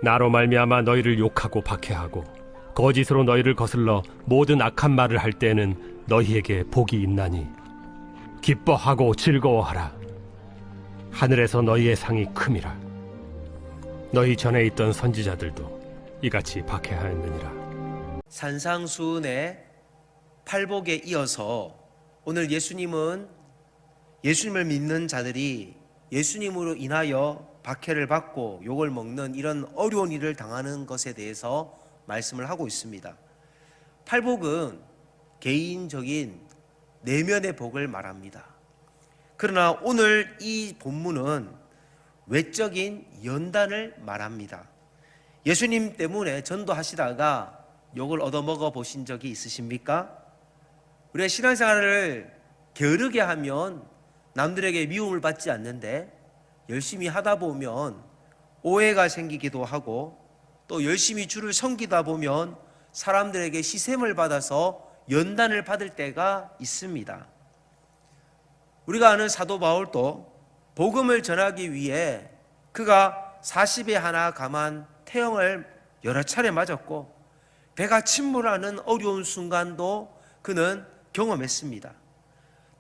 나로 말미암아 너희를 욕하고 박해하고 거짓으로 너희를 거슬러 모든 악한 말을 할 때에는 너희에게 복이 있나니 기뻐하고 즐거워하라. 하늘에서 너희의 상이 큼이라. 너희 전에 있던 선지자들도 이같이 박해하였느니라. 산상수훈의 팔복에 이어서 오늘 예수님은 예수님을 믿는 자들이 예수님으로 인하여 박해를 받고 욕을 먹는 이런 어려운 일을 당하는 것에 대해서 말씀을 하고 있습니다. 팔복은 개인적인 내면의 복을 말합니다. 그러나 오늘 이 본문은 외적인 연단을 말합니다. 예수님 때문에 전도하시다가 욕을 얻어먹어 보신 적이 있으십니까? 우리가 신앙생활을 게으르게 하면 남들에게 미움을 받지 않는데 열심히 하다 보면 오해가 생기기도 하고 또 열심히 주를 섬기다 보면 사람들에게 시샘을 받아서 연단을 받을 때가 있습니다. 우리가 아는 사도 바울도 복음을 전하기 위해 그가 40에 하나 감한 태형을 여러 차례 맞았고 배가 침몰하는 어려운 순간도 그는 경험했습니다.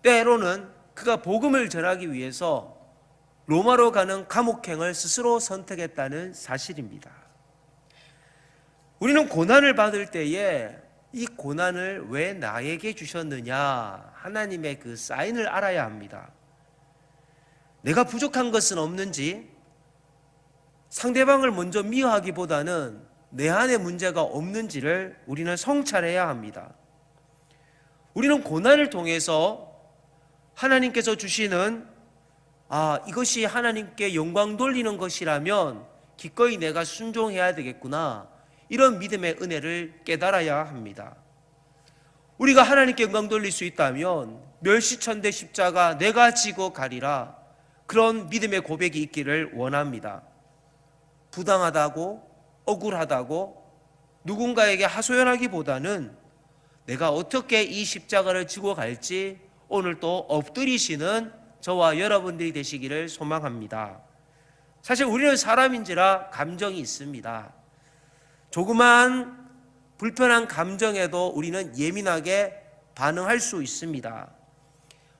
때로는 그가 복음을 전하기 위해서 로마로 가는 감옥행을 스스로 선택했다는 사실입니다. 우리는 고난을 받을 때에 이 고난을 왜 나에게 주셨느냐, 하나님의 그 사인을 알아야 합니다. 내가 부족한 것은 없는지, 상대방을 먼저 미워하기보다는 내 안에 문제가 없는지를 우리는 성찰해야 합니다. 우리는 고난을 통해서 하나님께서 주시는 이것이 하나님께 영광 돌리는 것이라면 기꺼이 내가 순종해야 되겠구나, 이런 믿음의 은혜를 깨달아야 합니다. 우리가 하나님께 영광 돌릴 수 있다면 멸시천대 십자가 내가 지고 가리라, 그런 믿음의 고백이 있기를 원합니다. 부당하다고, 억울하다고 누군가에게 하소연하기보다는 내가 어떻게 이 십자가를 지고 갈지 오늘 또 엎드리시는 저와 여러분들이 되시기를 소망합니다. 사실 우리는 사람인지라 감정이 있습니다. 조그만 불편한 감정에도 우리는 예민하게 반응할 수 있습니다.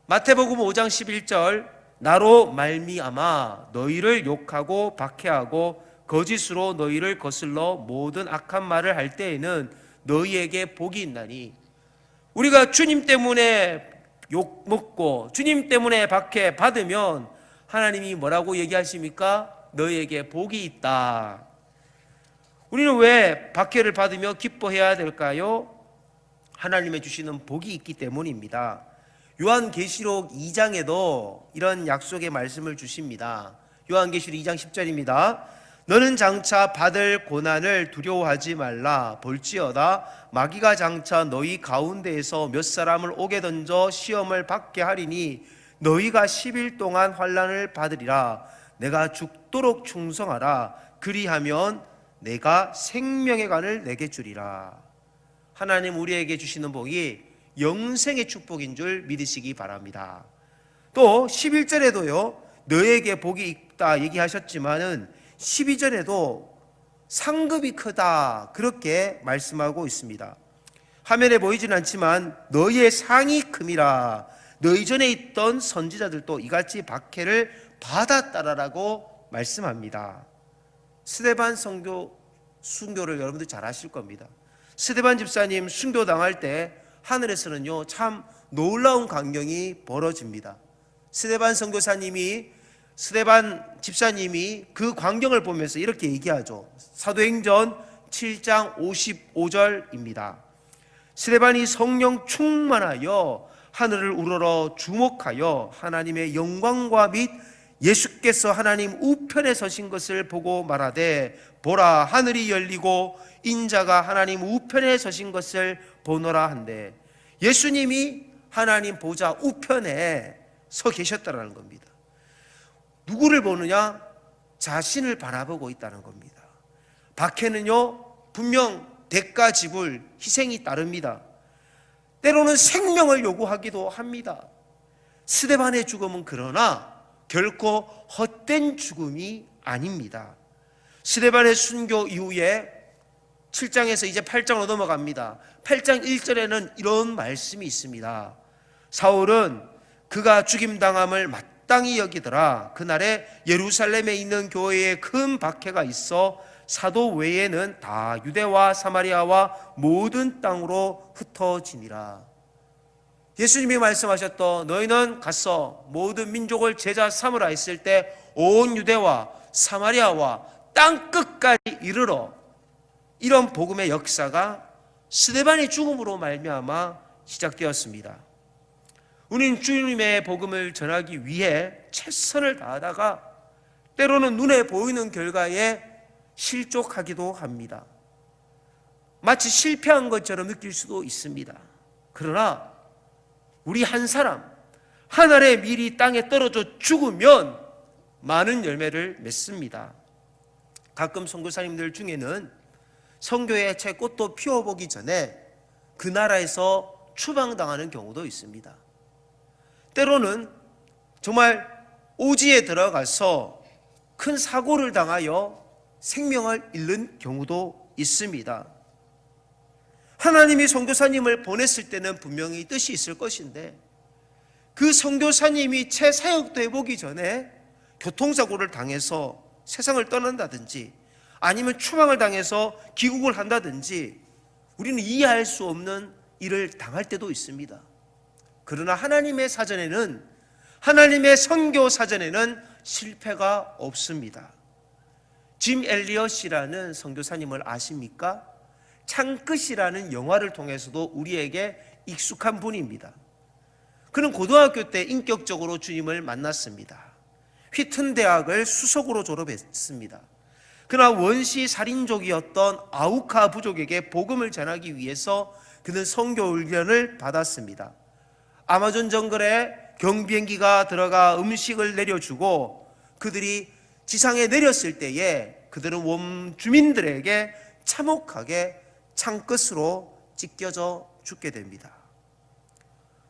마태복음 5장 11절, 나로 말미암아 너희를 욕하고 박해하고 거짓으로 너희를 거슬러 모든 악한 말을 할 때에는 너희에게 복이 있나니, 우리가 주님 때문에 욕 먹고 주님 때문에 박해 받으면 하나님이 뭐라고 얘기하십니까? 너희에게 복이 있다. 우리는 왜 박해를 받으며 기뻐해야 될까요? 하나님의 주시는 복이 있기 때문입니다. 요한계시록 2장에도 이런 약속의 말씀을 주십니다. 요한계시록 2장 10절입니다. 너는 장차 받을 고난을 두려워하지 말라. 볼지어다 마귀가 장차 너희 가운데에서 몇 사람을 옥에 던져 시험을 받게 하리니 너희가 10일 동안 환난을 받으리라. 내가 죽도록 충성하라. 그리하면 내가 생명의 관을 내게 주리라. 하나님 우리에게 주시는 복이 영생의 축복인 줄 믿으시기 바랍니다. 또 11절에도요 너에게 복이 있다 얘기하셨지만은 12절에도 상급이 크다 그렇게 말씀하고 있습니다. 화면에 보이지는 않지만 너희의 상이 큼이라. 너희 전에 있던 선지자들도 이같이 박해를 받았다라고 말씀합니다. 스데반 순교를 여러분들 잘 아실 겁니다. 스데반 집사님 순교당할 때 하늘에서는요 참 놀라운 광경이 벌어집니다. 스데반 집사님이 그 광경을 보면서 이렇게 얘기하죠. 사도행전 7장 55절입니다. 스데반이 성령 충만하여 하늘을 우러러 주목하여 하나님의 영광과 및 예수께서 하나님 우편에 서신 것을 보고 말하되, 보라 하늘이 열리고 인자가 하나님 우편에 서신 것을 보노라 한데, 예수님이 하나님 보좌 우편에 서 계셨다는 겁니다. 누구를 보느냐? 자신을 바라보고 있다는 겁니다. 박해는요 분명 대가 지불, 희생이 따릅니다. 때로는 생명을 요구하기도 합니다. 스데반의 죽음은 그러나 결코 헛된 죽음이 아닙니다. 스데반의 순교 이후에 7장에서 이제 8장으로 넘어갑니다. 8장 1절에는 이런 말씀이 있습니다. 사울은 그가 죽임당함을 마땅히 여기더라. 그날에 예루살렘에 있는 교회에 큰 박해가 있어 사도 외에는 다 유대와 사마리아와 모든 땅으로 흩어지니라. 예수님이 말씀하셨던 너희는 가서 모든 민족을 제자 삼으라 했을 때 온 유대와 사마리아와 땅 끝까지 이르러, 이런 복음의 역사가 스데반의 죽음으로 말미암아 시작되었습니다. 우리는 주님의 복음을 전하기 위해 최선을 다하다가 때로는 눈에 보이는 결과에 실족하기도 합니다. 마치 실패한 것처럼 느낄 수도 있습니다. 그러나 우리 한 사람, 한 알의 밀이 땅에 떨어져 죽으면 많은 열매를 맺습니다. 가끔 선교사님들 중에는 선교의 채 꽃도 피워보기 전에 그 나라에서 추방당하는 경우도 있습니다. 때로는 정말 오지에 들어가서 큰 사고를 당하여 생명을 잃는 경우도 있습니다. 하나님이 선교사님을 보냈을 때는 분명히 뜻이 있을 것인데 그 선교사님이 채 사역도 해보기 전에 교통사고를 당해서 세상을 떠난다든지 아니면 추방을 당해서 귀국을 한다든지 우리는 이해할 수 없는 일을 당할 때도 있습니다. 그러나 하나님의 사전에는, 하나님의 선교 사전에는 실패가 없습니다. 짐 엘리엇이라는 선교사님을 아십니까? 창끝이라는 영화를 통해서도 우리에게 익숙한 분입니다. 그는 고등학교 때 인격적으로 주님을 만났습니다. 휘튼 대학을 수석으로 졸업했습니다. 그러나 원시 살인족이었던 아우카 부족에게 복음을 전하기 위해서 그는 선교 훈련을 받았습니다. 아마존 정글에 경비행기가 들어가 음식을 내려주고 그들이 지상에 내렸을 때에 그들은 원주민들에게 참혹하게 창끝으로 찢겨져 죽게 됩니다.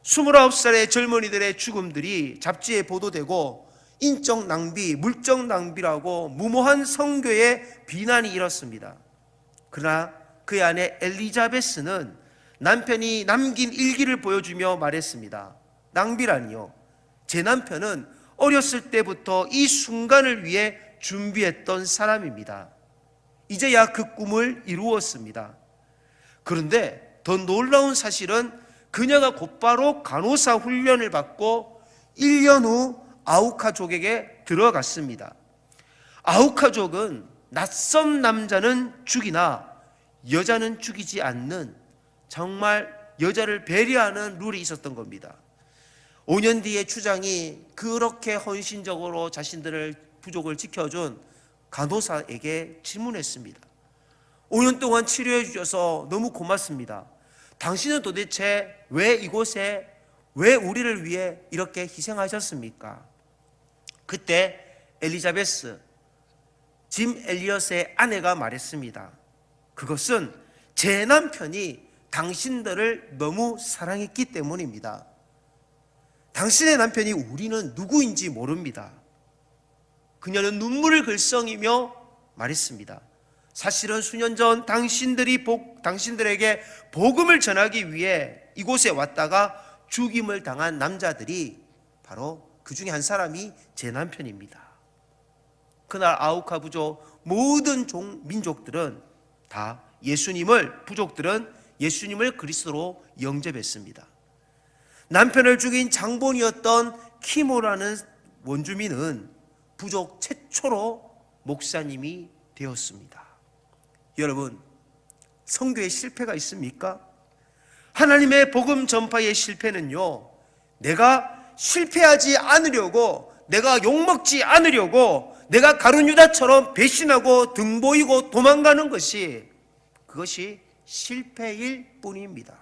29살의 젊은이들의 죽음들이 잡지에 보도되고 인적 낭비, 물적 낭비라고 무모한 선교에 비난이 일었습니다. 그러나 그의 아내 엘리자베스는 남편이 남긴 일기를 보여주며 말했습니다. 낭비라니요. 제 남편은 어렸을 때부터 이 순간을 위해 준비했던 사람입니다. 이제야 그 꿈을 이루었습니다. 그런데 더 놀라운 사실은 그녀가 곧바로 간호사 훈련을 받고 1년 후 아우카족에게 들어갔습니다. 아우카족은 낯선 남자는 죽이나 여자는 죽이지 않는 정말 여자를 배려하는 룰이 있었던 겁니다. 5년 뒤에 추장이 그렇게 헌신적으로 자신들의 부족을 지켜준 간호사에게 질문했습니다. 5년 동안 치료해 주셔서 너무 고맙습니다. 당신은 도대체 왜 이곳에, 왜 우리를 위해 이렇게 희생하셨습니까? 그때 엘리자베스, 짐 엘리엇의 아내가 말했습니다. 그것은 제 남편이 당신들을 너무 사랑했기 때문입니다. 당신의 남편이 우리는 누구인지 모릅니다. 그녀는 눈물을 글썽이며 말했습니다. 사실은 수년 전 당신들에게 복음을 전하기 위해 이곳에 왔다가 죽임을 당한 남자들이 바로 그 중에 한 사람이 제 남편입니다. 그날 아우카 부족 모든 민족들은 다 부족들은 예수님을 그리스도로 영접했습니다. 남편을 죽인 장본이었던 키모라는 원주민은 부족 최초로 목사님이 되었습니다. 여러분, 선교에 실패가 있습니까? 하나님의 복음 전파의 실패는요, 내가 실패하지 않으려고, 내가 욕먹지 않으려고, 내가 가룟 유다처럼 배신하고 등 보이고 도망가는 것이, 그것이 실패일 뿐입니다.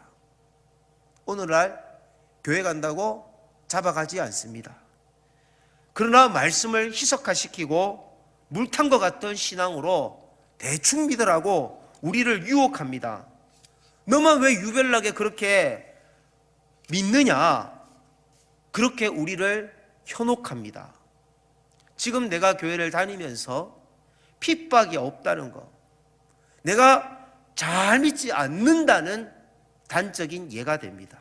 오늘날 교회 간다고 잡아가지 않습니다. 그러나 말씀을 희석화시키고 물탄 것 같은 신앙으로 대충 믿으라고 우리를 유혹합니다. 너만 왜 유별나게 그렇게 믿느냐? 그렇게 우리를 현혹합니다. 지금 내가 교회를 다니면서 핍박이 없다는 것, 내가 잘 믿지 않는다는 단적인 예가 됩니다.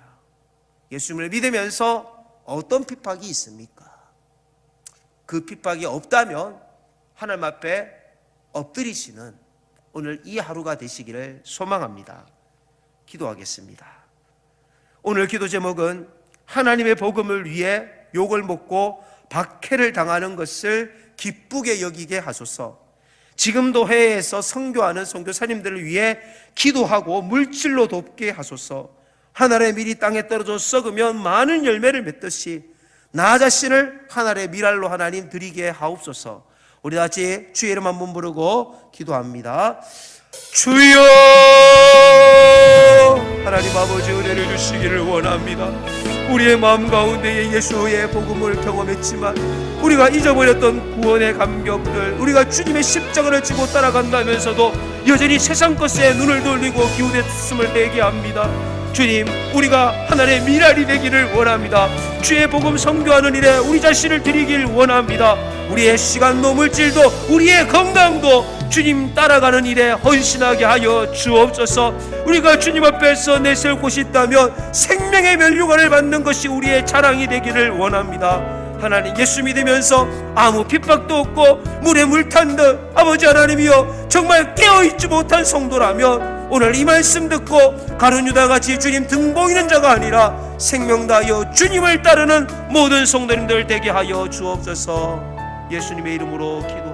예수님을 믿으면서 어떤 핍박이 있습니까? 그 핍박이 없다면 하나님 앞에 엎드리시는 오늘 이 하루가 되시기를 소망합니다. 기도하겠습니다. 오늘 기도 제목은 하나님의 복음을 위해 욕을 먹고 박해를 당하는 것을 기쁘게 여기게 하소서. 지금도 해외에서 선교하는 선교사님들을 위해 기도하고 물질로 돕게 하소서. 하늘의 밀이 땅에 떨어져 썩으면 많은 열매를 맺듯이 나 자신을 하늘의 밀알로 하나님 드리게 하옵소서. 우리 같이 주의 이름 한번 부르고 기도합니다. 주여, 하나님 아버지 은혜를 주시기를 원합니다. 우리의 마음 가운데에 예수의 복음을 경험했지만 우리가 잊어버렸던 구원의 감격들, 우리가 주님의 십자가를 지고 따라간다면서도 여전히 세상 것에 눈을 돌리고 기웃했음을 회개합니다. 주님, 우리가 하나님의 미랄이 되기를 원합니다. 주의 복음 선교하는 일에 우리 자신을 드리길 원합니다. 우리의 시간도 물질도 우리의 건강도 주님 따라가는 일에 헌신하게 하여 주옵소서. 우리가 주님 앞에서 내세울 곳이 있다면 생명의 면류관을 받는 것이 우리의 자랑이 되기를 원합니다. 하나님, 예수 믿으면서 아무 핍박도 없고 물에 물 탄 듯 아버지 하나님이여 정말 깨어있지 못한 성도라면 오늘 이 말씀 듣고 가룟 유다같이 주님 등 보이는 자가 아니라 생명 다하여 주님을 따르는 모든 성도님들 되게 하여 주옵소서. 예수님의 이름으로 기도합니다.